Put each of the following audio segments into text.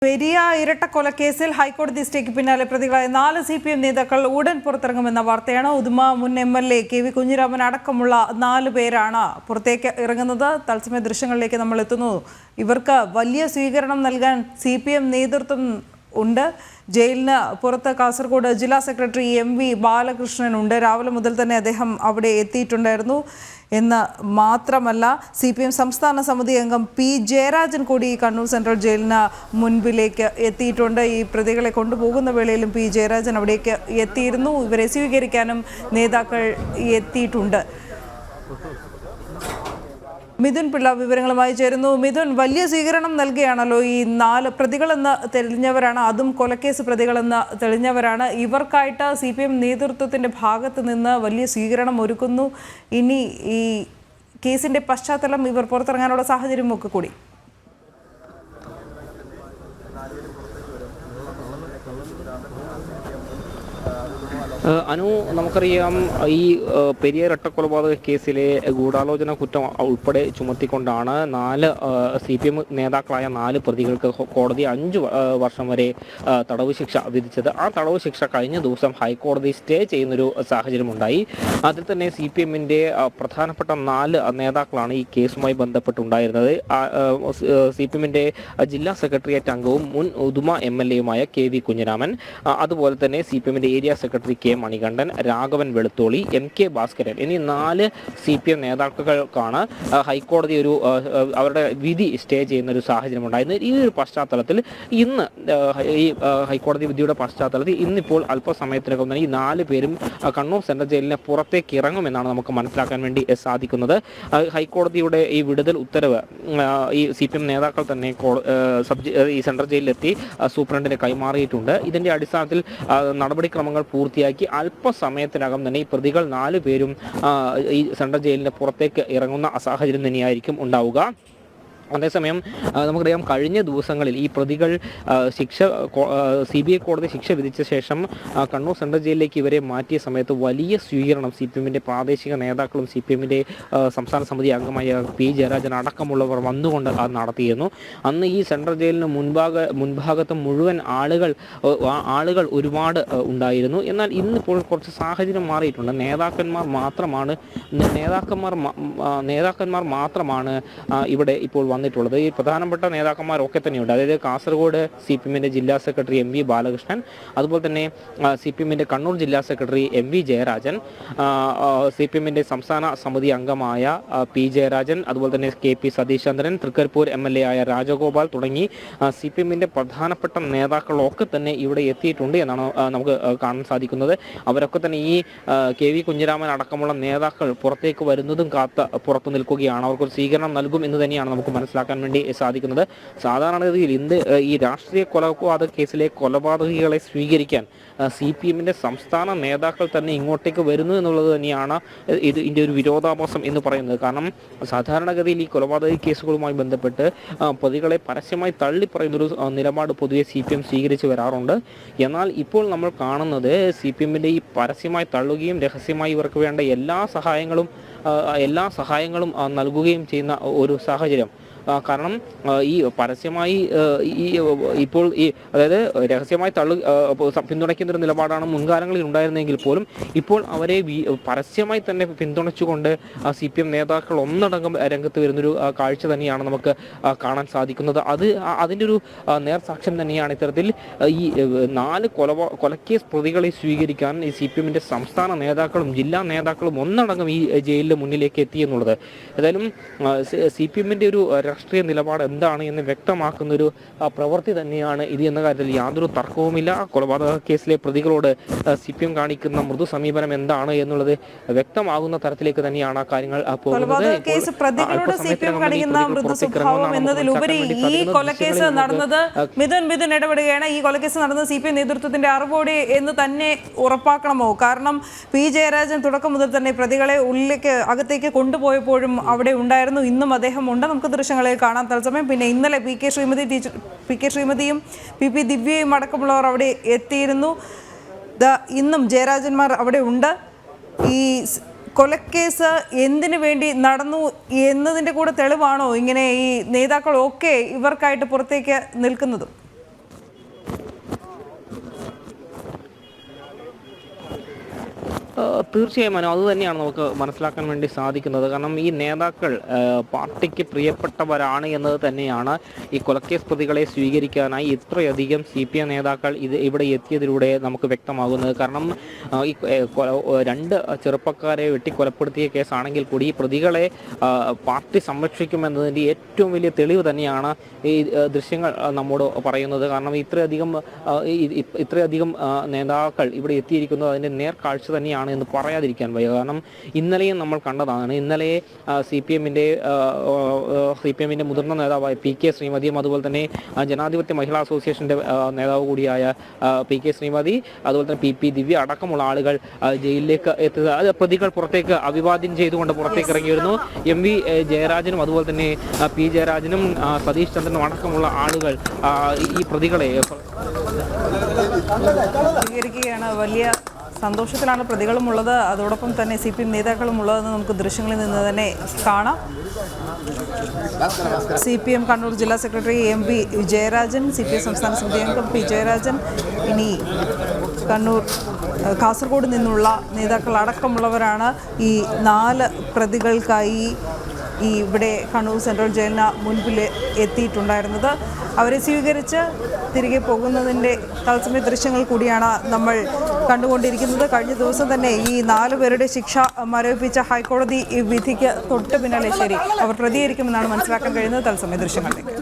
പെരിയ ഇരട്ടക്കൊലക്കേസിൽ ഹൈക്കോടതി സ്റ്റേക്ക് പിന്നാലെ പ്രതികളായ 4 CPM നേതാക്കൾ ഉടൻ പുറത്തിറങ്ങുമെന്ന വാർത്തയാണ്. ഉദുമ മുൻ MLA KV കുഞ്ഞിരാമൻ അടക്കമുള്ള 4 പേരാണ് പുറത്തേക്ക് ഇറങ്ങുന്നത്. തത്സമയ ദൃശ്യങ്ങളിലേക്ക് നമ്മൾ എത്തുന്നു. ഇവർക്ക് വലിയ സ്വീകരണം നൽകാൻ CPM നേതൃത്വം ഉണ്ട്. ജയിലിന് പുറത്ത് കാസർഗോഡ് ജില്ലാ സെക്രട്ടറി MV ബാലകൃഷ്ണൻ ഉണ്ട്. രാവിലെ മുതൽ തന്നെ അദ്ദേഹം അവിടെ എത്തിയിട്ടുണ്ടായിരുന്നു എന്ന് മാത്രമല്ല, CPM സംസ്ഥാന സമിതി അംഗം P ജയരാജൻ കൂടി കണ്ണൂർ സെൻട്രൽ ജയിലിന് മുൻപിലേക്ക് എത്തിയിട്ടുണ്ട്. ഈ പ്രതികളെ കൊണ്ടുപോകുന്ന വേളയിലും P ജയരാജൻ അവിടേക്ക് എത്തിയിരുന്നു. ഇവരെ സ്വീകരിക്കാനും നേതാക്കൾ എത്തിയിട്ടുണ്ട്. മിഥുൻ പിള്ള വിവരങ്ങളുമായി ചേരുന്നു. മിഥുൻ, വലിയ സ്വീകരണം നൽകുകയാണല്ലോ ഈ 4 പ്രതികളെന്ന് തെളിഞ്ഞവരാണ്, അതും കൊലക്കേസ് പ്രതികളെന്ന് തെളിഞ്ഞവരാണ്. ഇവർക്കായിട്ട് CPM നേതൃത്വത്തിൻ്റെ ഭാഗത്ത് നിന്ന് വലിയ സ്വീകരണം ഒരുക്കുന്നു. ഇനി ഈ കേസിൻ്റെ പശ്ചാത്തലം, ഇവർ പുറത്തിറങ്ങാനുള്ള സാഹചര്യമൊക്കെ കൂടി. അനു, നമുക്കറിയാം ഈ പെരിയ ഇരട്ടക്കൊലപാതക കേസിലെ ഗൂഢാലോചന കുറ്റം ഉൾപ്പെടെ ചുമത്തിക്കൊണ്ടാണ് 4 CPM നേതാക്കളായ 4 പ്രതികൾക്ക് കോടതി 5 വർഷം വരെ തടവ് ശിക്ഷ വിധിച്ചത്. ആ തടവ് ശിക്ഷ കഴിഞ്ഞ ദിവസം ഹൈക്കോടതി സ്റ്റേ ചെയ്യുന്നൊരു സാഹചര്യമുണ്ടായി. അതിൽ തന്നെ CPMൻ്റെ പ്രധാനപ്പെട്ട 4 നേതാക്കളാണ് ഈ കേസുമായി ബന്ധപ്പെട്ടുണ്ടായിരുന്നത്. CPMൻ്റെ ജില്ലാ സെക്രട്ടേറിയറ്റ് അംഗവും മുൻ ഉദുമ MLAയുമായ KV കുഞ്ഞിരാമൻ, അതുപോലെ തന്നെ CPMൻ്റെ area secretary K Manikandan, Raghavan Velutholi, MK Bhaskaran എന്നീ 4 CPM നേതാക്കൾക്കാണ് ഹൈക്കോടതി അവരുടെ വിധി സ്റ്റേ ചെയ്യുന്ന ഒരു സാഹചര്യം ഉണ്ടായിരുന്നത്. ഈ ഒരു പശ്ചാത്തലത്തിൽ ഇന്ന് ഈ ഹൈക്കോടതി വിധിയുടെ പശ്ചാത്തലത്തിൽ ഇന്നിപ്പോൾ അല്പസമയത്തിനകം തന്നെ ഈ 4 പേരും കണ്ണൂർ സെൻട്രൽ ജയിലിന് പുറത്തേക്ക് ഇറങ്ങുമെന്നാണ് നമുക്ക് മനസ്സിലാക്കാൻ വേണ്ടി സാധിക്കുന്നത്. ഹൈക്കോടതിയുടെ ഈ വിടുതൽ ഉത്തരവ് ഈ CPM നേതാക്കൾ തന്നെ ഈ സെൻട്രൽ ജയിലിലെത്തി സൂപ്രണ്ടിന് കൈമാറിയിട്ടുണ്ട്. ഇതിൻ്റെ അടിസ്ഥാനത്തിൽ നടപടിക്രമങ്ങൾ പൂർത്തിയാക്കി അല്പസമയത്തിനകം തന്നെ ഈ പ്രതികൾ 4 പേരും ഈ സെൻട്രൽ ജയിലിന് പുറത്തേക്ക് ഇറങ്ങുന്ന സാഹചര്യം തന്നെയായിരിക്കും ഉണ്ടാവുക. അതേസമയം നമുക്കറിയാം, കഴിഞ്ഞ ദിവസങ്ങളിൽ ഈ പ്രതികൾ CBI കോടതി ശിക്ഷ വിധിച്ച ശേഷം കണ്ണൂർ സെൻട്രൽ ജയിലിലേക്ക് ഇവരെ മാറ്റിയ സമയത്ത് വലിയ സ്വീകരണം CPMൻ്റെ പ്രാദേശിക നേതാക്കളും CPMൻ്റെ സംസ്ഥാന സമിതി അംഗമായ P ജയരാജൻ അടക്കമുള്ളവർ വന്നുകൊണ്ട് നടത്തിയിരുന്നു. അന്ന് ഈ സെൻട്രൽ ജയിലിന് മുൻഭാഗത്ത് മുഴുവൻ ആളുകൾ ഒരുപാട് ഉണ്ടായിരുന്നു. എന്നാൽ ഇന്നിപ്പോൾ കുറച്ച് സാഹചര്യം മാറിയിട്ടുണ്ട്. നേതാക്കന്മാർ മാത്രമാണ് ഇവിടെ ഇപ്പോൾ വന്നിട്ടുള്ളത്. ഈ പ്രധാനപ്പെട്ട നേതാക്കന്മാരൊക്കെ തന്നെയുണ്ട്. അതായത് കാസർഗോഡ് CPMൻ്റെ ജില്ലാ സെക്രട്ടറി MV ബാലകൃഷ്ണൻ, അതുപോലെ തന്നെ CPMൻ്റെ കണ്ണൂർ ജില്ലാ സെക്രട്ടറി MV ജയരാജൻ, CPMൻ്റെ സംസ്ഥാന സമിതി അംഗമായ P ജയരാജൻ, അതുപോലെ തന്നെ KP സതീഷ് ചന്ദ്രൻ, തൃക്കരിപ്പൂർ MLA ആയ രാജഗോപാൽ തുടങ്ങി CPMൻ്റെ പ്രധാനപ്പെട്ട നേതാക്കളൊക്കെ തന്നെ ഇവിടെ എത്തിയിട്ടുണ്ട് എന്നാണ് നമുക്ക് കാണാൻ സാധിക്കുന്നത്. അവരൊക്കെ തന്നെ ഈ KV കുഞ്ഞിരാമൻ അടക്കമുള്ള നേതാക്കൾ പുറത്തേക്ക് വരുന്നതും കാത്ത് പുറത്തു നിൽക്കുകയാണ്. അവർക്കൊരു സ്വീകരണം നൽകും എന്ന് തന്നെയാണ് നമുക്ക് മനസ്സിലാക്കാൻ വേണ്ടി സാധിക്കുന്നത്. സാധാരണഗതിയിൽ ഈ രാഷ്ട്രീയ കൊലപാതക കേസിലെ കൊലപാതകികളെ സ്വീകരിക്കാൻ CPMൻ്റെ സംസ്ഥാന നേതാക്കൾ തന്നെ ഇങ്ങോട്ടേക്ക് വരുന്നു എന്നുള്ളത് തന്നെയാണ് ഇതിൻ്റെ ഒരു വിരോധാഭാസം എന്ന് പറയുന്നത്. കാരണം സാധാരണഗതിയിൽ ഈ കൊലപാതക കേസുകളുമായി ബന്ധപ്പെട്ട് പ്രതികളെ പരസ്യമായി തള്ളിപ്പറയുന്നൊരു നിലപാട് പൊതുവെ CPM സ്വീകരിച്ച് വരാറുണ്ട്. എന്നാൽ ഇപ്പോൾ നമ്മൾ കാണുന്നത് CPMൻ്റെ ഈ പരസ്യമായി തള്ളുകയും രഹസ്യമായി ഇവർക്ക് വേണ്ട എല്ലാ സഹായങ്ങളും നൽകുകയും ചെയ്യുന്ന ഒരു സാഹചര്യം. കാരണം ഈ പരസ്യമായി ഇപ്പോൾ അതായത് രഹസ്യമായി പിന്തുണയ്ക്കുന്ന ഒരു നിലപാടാണ് മുൻകാലങ്ങളിൽ ഉണ്ടായിരുന്നെങ്കിൽ പോലും ഇപ്പോൾ അവരെ പരസ്യമായി തന്നെ പിന്തുണച്ചുകൊണ്ട് CPM നേതാക്കൾ ഒന്നടങ്കം രംഗത്ത് വരുന്നൊരു കാഴ്ച തന്നെയാണ് നമുക്ക് കാണാൻ സാധിക്കുന്നത്. അതിൻ്റെ ഒരു നേർസാക്ഷ്യം തന്നെയാണ് ഇത്തരത്തിൽ ഈ 4 കൊലക്കേസ് പ്രതികളെ സ്വീകരിക്കാൻ ഈ CPMൻ്റെ സംസ്ഥാന നേതാക്കളും ജില്ലാ നേതാക്കളും ഒന്നടങ്കം ഈ ജയിലിന് മുന്നിലേക്ക് എത്തിയെന്നുള്ളത്. ഏതായാലും CPMൻ്റെ ഒരു രാഷ്ട്രീയ നിലപാട് എന്താണ് എന്ന് വ്യക്തമാക്കുന്നൊരു പ്രവൃത്തി തന്നെയാണ് ഇത് എന്ന കാര്യത്തിൽ യാതൊരു തർക്കവുമില്ല. കൊലപാതക കേസിലെ പ്രതികളോട് CPM കാണിക്കുന്ന മൃദു സമീപനം എന്താണ് എന്നുള്ളത് വ്യക്തമാകുന്ന തരത്തിലേക്ക് തന്നെയാണ് കാര്യങ്ങൾ പോകുന്നത്. ഈ കൊലക്കേസ് നടന്നത് മിഥുൻ ഇടപെടുകയാണ്. ഈ കൊലക്കേസ് നടന്നത് CPM നേതൃത്വത്തിന്റെ അറിവോടെ എന്ന് തന്നെ ഉറപ്പാക്കണമോ? കാരണം P ജയരാജൻ തുടക്കം മുതൽ തന്നെ പ്രതികളെ അകത്തേക്ക് കൊണ്ടുപോയപ്പോഴും അവിടെ ഉണ്ടായിരുന്നു. ഇന്നും അദ്ദേഹം ഉണ്ട്. നമുക്ക് ദൃശ്യങ്ങൾ കാണാൻ തത്സമയം. പിന്നെ ഇന്നലെ പി കെ ശ്രീമതിയും PP ദിവ്യയും അടക്കമുള്ളവർ അവിടെ എത്തിയിരുന്നു. ഇന്നും ജയരാജന്മാർ അവിടെ ഉണ്ട്. ഈ കൊലക്കേസ് എന്തിനു വേണ്ടി നടന്നു എന്നതിൻ്റെ കൂടെ തെളിവാണോ ഇങ്ങനെ ഈ നേതാക്കളൊക്കെ ഇവർക്കായിട്ട് പുറത്തേക്ക് നിൽക്കുന്നതും? തീർച്ചയായും അത് തന്നെയാണ് നമുക്ക് മനസ്സിലാക്കാൻ വേണ്ടി സാധിക്കുന്നത്. കാരണം ഈ നേതാക്കൾ പാർട്ടിക്ക് പ്രിയപ്പെട്ടവരാണ് എന്നത് തന്നെയാണ് ഈ കൊലക്കേസ് പ്രതികളെ സ്വീകരിക്കാനായി ഇത്രയധികം CPM നേതാക്കൾ ഇവിടെ എത്തിയതിലൂടെ നമുക്ക് വ്യക്തമാകുന്നത്. കാരണം ഈ രണ്ട് ചെറുപ്പക്കാരെ വെട്ടിക്കൊലപ്പെടുത്തിയ കേസാണെങ്കിൽ കൂടി ഈ പ്രതികളെ പാർട്ടി സംരക്ഷിക്കുമെന്നതിൻ്റെ ഏറ്റവും വലിയ തെളിവ് തന്നെയാണ് ഈ ദൃശ്യങ്ങൾ നമ്മോട് പറയുന്നത്. കാരണം ഇത്രയധികം നേതാക്കൾ ഇവിടെ എത്തിയിരിക്കുന്നത് അതിൻ്റെ നേർക്കാഴ്ച തന്നെയാണ് എന്ന് പറയാതിരിക്കാൻ വയ്യ. കാരണം ഇന്നലെയും നമ്മൾ കണ്ടതാണ്. ഇന്നലെ CPMന്റെ മുതിർന്ന നേതാവായ PK ശ്രീമതിയും അതുപോലെ തന്നെ ജനാധിപത്യ മഹിളാ അസോസിയേഷന്റെ നേതാവ് കൂടിയായ PK ശ്രീമതി, അതുപോലെ തന്നെ PP ദിവ്യ അടക്കമുള്ള ആളുകൾ ജയിലിലേക്ക് എത്തുക, പ്രതികൾ പുറത്തേക്ക് അഭിവാദ്യം ചെയ്തുകൊണ്ട് പുറത്തേക്ക് ഇറങ്ങി വരുന്നു. MV ജയരാജനും അതുപോലെ തന്നെ P ജയരാജനും സതീഷ് ചന്ദ്രനും അടക്കമുള്ള ആളുകൾ ഈ പ്രതികളെ സ്വീകരിക്കുകയാണ്. വലിയ സന്തോഷത്തിലാണ് പ്രതികളും ഉള്ളത്, അതോടൊപ്പം തന്നെ CPM നേതാക്കളും ഉള്ളതെന്ന് നമുക്ക് ദൃശ്യങ്ങളിൽ നിന്ന് തന്നെ കാണാം. CPM കണ്ണൂർ ജില്ലാ സെക്രട്ടറി MV ജയരാജൻ, CPM സംസ്ഥാന സമിതി അംഗം P ജയരാജൻ, ഇനി കാസർഗോഡ് നിന്നുള്ള നേതാക്കൾ അടക്കമുള്ളവരാണ് ഈ 4 പ്രതികൾക്കായി ഇവിടെ കണ്ണൂർ സെൻട്രൽ ജയിലിന് മുൻപിൽ എത്തിയിട്ടുണ്ടായിരുന്നത്. അവരെ സ്വീകരിച്ച് തിരികെ പോകുന്നതിൻ്റെ തത്സമയ ദൃശ്യങ്ങൾ കൂടിയാണ് നമ്മൾ കണ്ടുകൊണ്ടിരിക്കുന്നത്. കഴിഞ്ഞ ദിവസം തന്നെ ഈ 4 പേരുടെ ശിക്ഷ മരവിപ്പിച്ച ഹൈക്കോടതി വിധിക്ക് തൊട്ട് പിന്നാലെ അവർ പ്രതികരിക്കുമെന്നാണ് മനസ്സിലാക്കാൻ കഴിയുന്നത്. തത്സമയ ദൃശ്യങ്ങളിലേക്ക്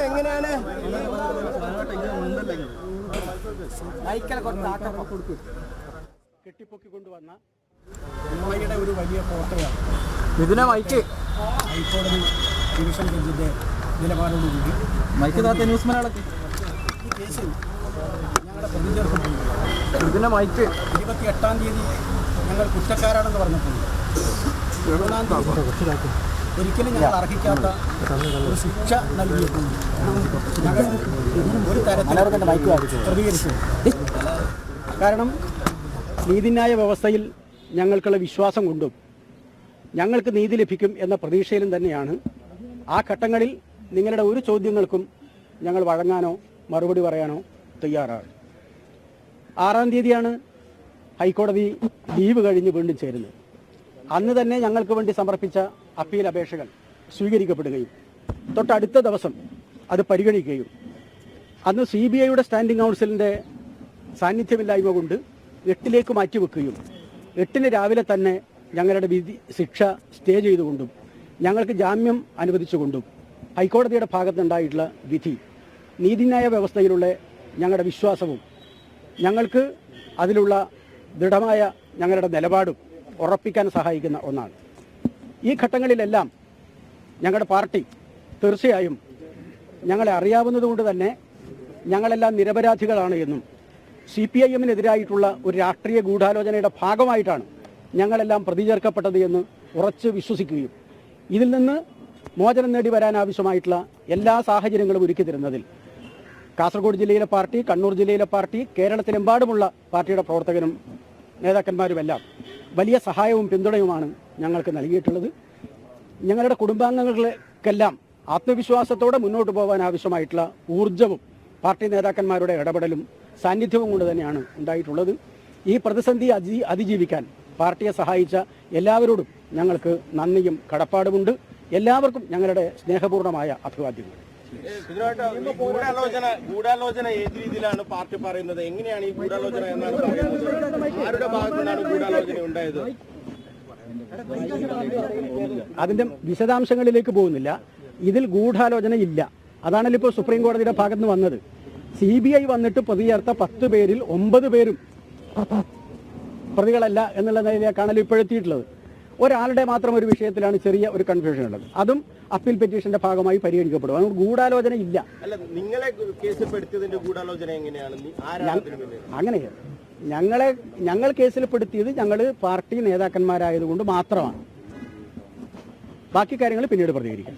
എങ്ങനെയാണ് കെട്ടിപ്പൊക്കിക്കൊണ്ടുവന്ന ഉമ്മയുടെ ഒരു വലിയ ഫോട്ടോയാണ് ഇതിനെ മൈക്ക് ഹൈക്കോടതി ഡിവിഷൻ ബെഞ്ചിൻ്റെ നിലപാടോടുകൂടി മൈക്ക് താത്ത ന്യൂസ് മലയാളത്തിൽ ഈ കേസിൽ ഞങ്ങളുടെ പ്രതി ചേർത്തിട്ടുണ്ട്. ഇതിനെ മൈക്ക് 28-ാം തീയതി ഞങ്ങൾ കുറ്റക്കാരാണെന്ന് പറഞ്ഞിട്ടുണ്ട്. 7-ാം തീയതി ഒരിക്കലും ഞങ്ങൾ അർഹിക്കാത്ത ഒരു ശിക്ഷ നൽകിയിട്ടുണ്ട്. ഞങ്ങൾ ഒരു തരത്തിൽ പ്രതികരിച്ചു. കാരണം നീതിന്യായ വ്യവസ്ഥയിൽ ഞങ്ങൾക്കുള്ള വിശ്വാസം കൊണ്ടും ഞങ്ങൾക്ക് നീതി ലഭിക്കും എന്ന പ്രതീക്ഷയിലും തന്നെയാണ് ആ ഘട്ടങ്ങളിൽ നിങ്ങളുടെ ഒരു ചോദ്യങ്ങൾക്കും ഞങ്ങൾ വഴങ്ങാനോ മറുപടി പറയാനോ തയ്യാറാണ്. 6-ാം തീയതിയാണ് ഹൈക്കോടതി ലീവ് കഴിഞ്ഞ് വീണ്ടും ചേരുന്നത്. അന്ന് തന്നെ ഞങ്ങൾക്ക് വേണ്ടി സമർപ്പിച്ച അപ്പീൽ അപേക്ഷകൾ സ്വീകരിക്കപ്പെടുകയും തൊട്ടടുത്ത ദിവസം അത് പരിഗണിക്കുകയും അന്ന് CBIയുടെ സ്റ്റാൻഡിംഗ് കൗൺസിലിൻ്റെ സാന്നിധ്യമില്ലായ്മ കൊണ്ട് 8-ലേക്ക് മാറ്റിവെക്കുകയും 8-ന് രാവിലെ തന്നെ ഞങ്ങളുടെ ശിക്ഷ സ്റ്റേ ചെയ്തുകൊണ്ടും ഞങ്ങൾക്ക് ജാമ്യം അനുവദിച്ചുകൊണ്ടും ഹൈക്കോടതിയുടെ ഭാഗത്തുണ്ടായിട്ടുള്ള വിധി നീതിന്യായ വ്യവസ്ഥയിലുള്ള ഞങ്ങളുടെ വിശ്വാസവും ഞങ്ങൾക്ക് അതിലുള്ള ദൃഢമായ ഞങ്ങളുടെ നിലപാടും ഉറപ്പിക്കാൻ സഹായിക്കുന്ന ഒന്നാണ്. ഈ ഘട്ടങ്ങളിലെല്ലാം ഞങ്ങളുടെ പാർട്ടി തീർച്ചയായും ഞങ്ങളെ അറിയാവുന്നതുകൊണ്ട് തന്നെ ഞങ്ങളെല്ലാം നിരപരാധികളാണ് എന്നും CPIMനെതിരായിട്ടുള്ള ഒരു രാഷ്ട്രീയ ഗൂഢാലോചനയുടെ ഭാഗമായിട്ടാണ് ഞങ്ങളെല്ലാം പ്രതി ചേർക്കപ്പെട്ടത് എന്ന് ഉറച്ച് വിശ്വസിക്കുകയും ഇതിൽ നിന്ന് മോചനം നേടി വരാൻ ആവശ്യമായിട്ടുള്ള എല്ലാ സാഹചര്യങ്ങളും ഒരുക്കി തരുന്നതിൽ കാസർഗോഡ് ജില്ലയിലെ പാർട്ടി, കണ്ണൂർ ജില്ലയിലെ പാർട്ടി, കേരളത്തിലെമ്പാടുമുള്ള പാർട്ടിയുടെ പ്രവർത്തകരും നേതാക്കന്മാരുമെല്ലാം വലിയ സഹായവും പിന്തുണയുമാണ് ഞങ്ങൾക്ക് നൽകിയിട്ടുള്ളത്. ഞങ്ങളുടെ കുടുംബാംഗങ്ങൾക്കെല്ലാം ആത്മവിശ്വാസത്തോടെ മുന്നോട്ട് പോകാൻ ആവശ്യമായിട്ടുള്ള ഊർജ്ജവും പാർട്ടി നേതാക്കന്മാരുടെ ഇടപെടലും സാന്നിധ്യവും കൊണ്ട് തന്നെയാണ് ഉണ്ടായിട്ടുള്ളത്. ഈ പ്രതിസന്ധി അതിജീവിക്കാൻ പാർട്ടിയെ സഹായിച്ച എല്ലാവരോടും ഞങ്ങൾക്ക് നന്ദിയും കടപ്പാടുമുണ്ട്. എല്ലാവർക്കും ഞങ്ങളുടെ സ്നേഹപൂർണ്ണമായ അഭിവാദ്യങ്ങൾ. ഗൂഢാലോചന ഏത് രീതിയിലാണ് പാർട്ടി പറയുന്നത്? എങ്ങനെയാണ് ഈ ഗൂഢാലോചന എന്നാണ് പറയുന്നത്? ആരുടെ ഭാഗത്തു നിന്നാണ് ഗൂഢാലോചന ഉണ്ടായത്? അതിന്റെ വിശദാംശങ്ങളിലേക്ക് പോകുന്നില്ല. ഇതിൽ ഗൂഢാലോചന ഇല്ല. അതാണല്ലോ ഇപ്പോൾ സുപ്രീം കോടതിയുടെ ഭാഗത്ത് നിന്ന് വന്നത്. CBI വന്നിട്ട് പ്രതി ചേർത്ത 10 പേരിൽ 9 പേരും പ്രതികളല്ല എന്നുള്ള നിലയിലേക്കാണല്ലോ ഇപ്പോഴെത്തിയിട്ടുള്ളത്. ഒരാളുടെ മാത്രം ഒരു വിഷയത്തിലാണ് ചെറിയ ഒരു കൺഫ്യൂഷൻ ഉള്ളത്. അതും അപ്പീൽ പെറ്റീഷന്റെ ഭാഗമായി പരിഗണിക്കപ്പെടും. അതുകൊണ്ട് ഗൂഢാലോചന ഇല്ല. അല്ല, നിങ്ങളെ കേസിൽപ്പെടുത്തിയതിന്റെ ഗൂഢാലോചന എങ്ങനെയാണ്? അങ്ങനെയാണ് ഞങ്ങൾ കേസിൽപ്പെടുത്തിയത് ഞങ്ങൾ പാർട്ടി നേതാക്കന്മാരായതുകൊണ്ട് മാത്രമാണ്. ബാക്കി കാര്യങ്ങൾ പിന്നീട് പ്രതികരിക്കാം.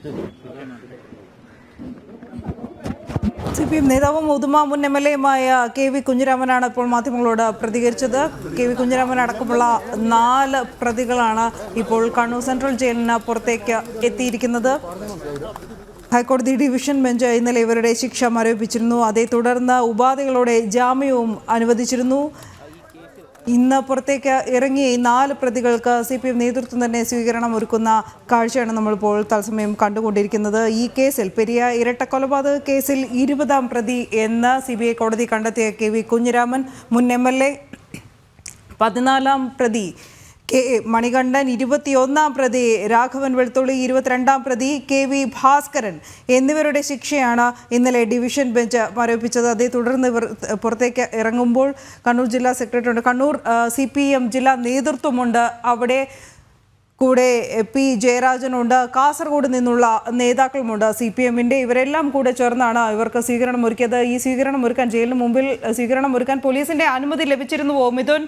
CPM നേതാവും ഉദുമ മുൻ MLA-യുമായ KV കുഞ്ഞിരാമനാണ് ഇപ്പോൾ മാധ്യമങ്ങളോട് പ്രതികരിച്ചത്. KV കുഞ്ഞിരാമൻ അടക്കമുള്ള 4 പ്രതികളാണ് ഇപ്പോൾ കണ്ണൂർ സെൻട്രൽ ജയിലിന് പുറത്തേക്ക് എത്തിയിരിക്കുന്നത്. ഹൈക്കോടതി ഡിവിഷൻ ബെഞ്ച് ഇന്നലെ ഇവരുടെ ശിക്ഷ മരവിപ്പിച്ചിരുന്നു. അതേ തുടർന്ന് ഉപാധികളോടെ ജാമ്യവും അനുവദിച്ചിരുന്നു. ഇന്ന് പുറത്തേക്ക് ഇറങ്ങിയ ഈ 4 പ്രതികൾക്ക് CPM നേതൃത്വം തന്നെ സ്വീകരണം ഒരുക്കുന്ന കാഴ്ചയാണ് നമ്മളിപ്പോൾ തത്സമയം കണ്ടുകൊണ്ടിരിക്കുന്നത്. ഈ കേസിൽ പെരിയ ഇരട്ടക്കൊലപാതക കേസിൽ 20ാം പ്രതി എന്ന് CBI കോടതി കണ്ടെത്തിയ KV കുഞ്ഞിരാമൻ, മുൻ MLA, 14ാം പ്രതി മണികണ്ഠൻ, 21ാം പ്രതി രാഘവൻ വെളുത്തുള്ളി, 22ാം പ്രതി KV ഭാസ്കരൻ എന്നിവരുടെ ശിക്ഷയാണ് ഇന്നലെ ഡിവിഷൻ ബെഞ്ച് മരവിപ്പിച്ചത്. അതേ തുടർന്ന് ഇവർ പുറത്തേക്ക് ഇറങ്ങുമ്പോൾ കണ്ണൂർ ജില്ലാ സെക്രട്ടറി ഉണ്ട്, കണ്ണൂർ CPM ജില്ലാ നേതൃത്വമുണ്ട്, അവിടെ കൂടെ P ജയരാജനുണ്ട്, കാസർഗോഡ് നിന്നുള്ള നേതാക്കളുമുണ്ട് CPM-ന്റെ. ഇവരെല്ലാം കൂടെ ചേർന്നാണ് ഇവർക്ക് സ്വീകരണം ഒരുക്കിയത്. ഈ സ്വീകരണം ഒരുക്കാൻ ജയിലിന് മുമ്പിൽ സ്വീകരണം ഒരുക്കാൻ പോലീസിന്റെ അനുമതി ലഭിച്ചിരുന്നുവോ മിഥുൻ?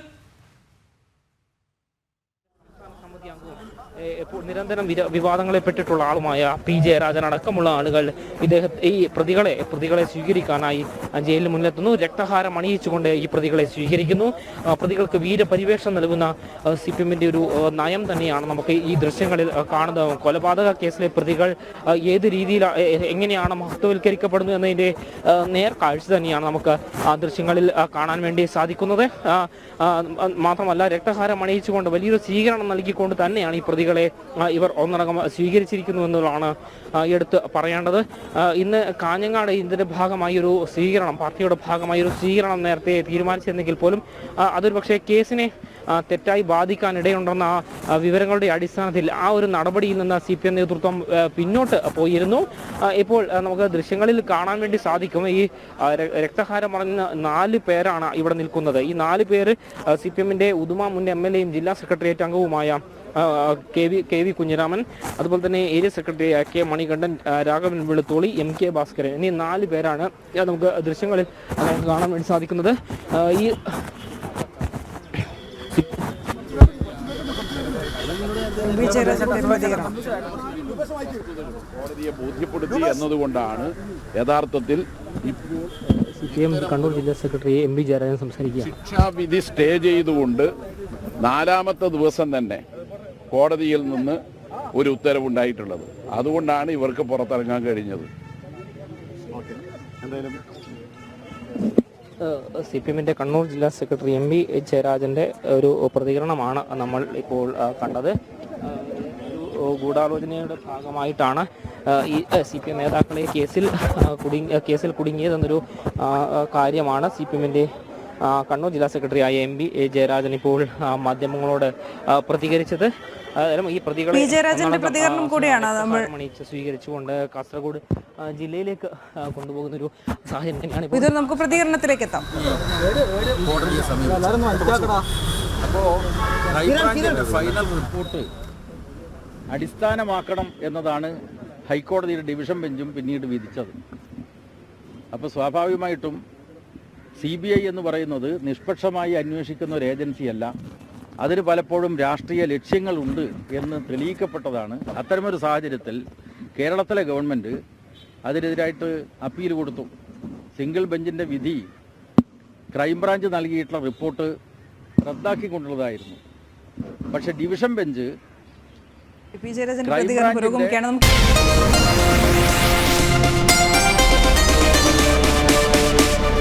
നിരന്തരം വിവാദങ്ങളിൽപ്പെട്ടിട്ടുള്ള ആളുമായ P ജയരാജൻ അടക്കമുള്ള ആളുകൾ ഈ പ്രതികളെ സ്വീകരിക്കാനായി ജയിലിന് മുന്നിലെത്തുന്നു. രക്തഹാരം അണിയിച്ചുകൊണ്ട് ഈ പ്രതികളെ സ്വീകരിക്കുന്നു. പ്രതികൾക്ക് വീരപരിവേഷം നൽകുന്ന CPM-ന്റെ ഒരു നയം തന്നെയാണ് നമുക്ക് ഈ ദൃശ്യങ്ങളിൽ കാണുന്നത്. കൊലപാതക കേസിലെ പ്രതികൾ ഏത് രീതിയിൽ എങ്ങനെയാണ് മഹത്വവൽക്കരിക്കപ്പെടുന്നു എന്നതിൻ്റെ നേർക്കാഴ്ച തന്നെയാണ് നമുക്ക് ആ ദൃശ്യങ്ങളിൽ കാണാൻ വേണ്ടി സാധിക്കുന്നത്. മാത്രമല്ല, രക്തഹാരം അണിയിച്ചുകൊണ്ട് വലിയൊരു സ്വീകരണം നൽകിക്കൊണ്ട് തന്നെയാണ് ഈ പ്രതികളെ ഇവർ ഒന്നടങ്കം സ്വീകരിച്ചിരിക്കുന്നു എന്നുള്ളതാണ് എടുത്ത് പറയേണ്ടത്. ഇന്ന് കാഞ്ഞങ്ങാട് ഇതിൻ്റെ ഭാഗമായി ഒരു സ്വീകരണം, പാർട്ടിയുടെ ഭാഗമായി ഒരു സ്വീകരണം നേരത്തെ തീരുമാനിച്ചിരുന്നെങ്കിൽ പോലും അതൊരു പക്ഷേ കേസിനെ തെറ്റായി ബാധിക്കാനിടയുണ്ടെന്ന വിവരങ്ങളുടെ അടിസ്ഥാനത്തിൽ ആ ഒരു നടപടിയിൽ നിന്ന് CPM നേതൃത്വം പിന്നോട്ട് പോയിരുന്നു. ഇപ്പോൾ നമുക്ക് ദൃശ്യങ്ങളിൽ കാണാൻ വേണ്ടി സാധിക്കും. ഈ രക്തഹാരം പറഞ്ഞ 4 പേരാണ് ഇവിടെ നിൽക്കുന്നത്. ഈ 4 പേര് CPM-ന്റെ ഉദുമ മുൻ MLA-യും ജില്ലാ സെക്രട്ടേറിയറ്റ് അംഗവുമായ KV കുഞ്ഞിരാമൻ, അതുപോലെ തന്നെ area secretary K Manikandan, Raghavan Velutholi, MK Bhaskaran എന്നീ 4 പേരാണ് നമുക്ക് ദൃശ്യങ്ങളിൽ കാണാൻ വേണ്ടി സാധിക്കുന്നത്. ഈ കോടതിയെ ബോധ്യപ്പെടുത്തി എന്നതുകൊണ്ടാണ് യഥാർത്ഥത്തിൽ CPM കണ്ണൂർ ജില്ലാ സെക്രട്ടറി MB ജയരാജൻ സംസാരിക്കുക. ശിക്ഷാവിധി സ്റ്റേ ചെയ്തുകൊണ്ട് 4ാമത്തെ ദിവസം തന്നെ കോടതിയിൽ നിന്ന് ഒരു ഉത്തരവുണ്ടായിട്ടുള്ളത്. അതുകൊണ്ടാണ് ഇവർക്ക് പുറത്തിറങ്ങാൻ കഴിഞ്ഞത്. CPM-ന്റെ കണ്ണൂർ ജില്ലാ സെക്രട്ടറി MB ജയരാജന്റെ ഒരു പ്രതികരണമാണ് നമ്മൾ ഇപ്പോൾ കണ്ടത്. ഗൂഢാലോചനയുടെ ഭാഗമായിട്ടാണ് ഈ CPM നേതാക്കളെ കേസിൽ കുടുങ്ങിയതെന്നൊരു കാര്യമാണ് CPM-ന്റെ കണ്ണൂർ ജില്ലാ സെക്രട്ടറിയായ MB ജയരാജൻ ഇപ്പോൾ മാധ്യമങ്ങളോട് പ്രതികരിച്ചത്. ഈ പ്രതികളെ പ്രതികരണം കൂടിയാണ് നമ്മൾ സ്വീകരിച്ചുകൊണ്ട് കാസർഗോഡ് ജില്ലയിലേക്ക് കൊണ്ടുപോകുന്ന ഒരു സാഹചര്യം തന്നെയാണ്. ഇത് നമുക്ക് പ്രതികരണത്തിലേക്ക് എത്താം. ഫൈനൽ റിപ്പോർട്ട് അടിസ്ഥാനമാക്കണം എന്നതാണ് ഹൈക്കോടതിയുടെ ഡിവിഷൻ ബെഞ്ചും പിന്നീട് വിധിച്ചത്. അപ്പോൾ സ്വാഭാവികമായിട്ടും CBI എന്ന് പറയുന്നത് നിഷ്പക്ഷമായി അന്വേഷിക്കുന്ന ഒരു ഏജൻസിയല്ല. അതിന് പലപ്പോഴും രാഷ്ട്രീയ ലക്ഷ്യങ്ങളുണ്ട് എന്ന് തെളിയിക്കപ്പെട്ടതാണ്. അത്തരമൊരു സാഹചര്യത്തിൽ കേരളത്തിലെ ഗവൺമെൻറ് അതിനെതിരായിട്ട് അപ്പീൽ കൊടുത്തു. സിംഗിൾ ബെഞ്ചിൻ്റെ വിധി ക്രൈംബ്രാഞ്ച് നൽകിയിട്ടുള്ള റിപ്പോർട്ട് റദ്ദാക്കിക്കൊണ്ടുള്ളതായിരുന്നു. പക്ഷേ ഡിവിഷൻ ബെഞ്ച് P ജയരാജന്റെ പ്രതികരണം പുരോഗമിക്കുകയാണ്.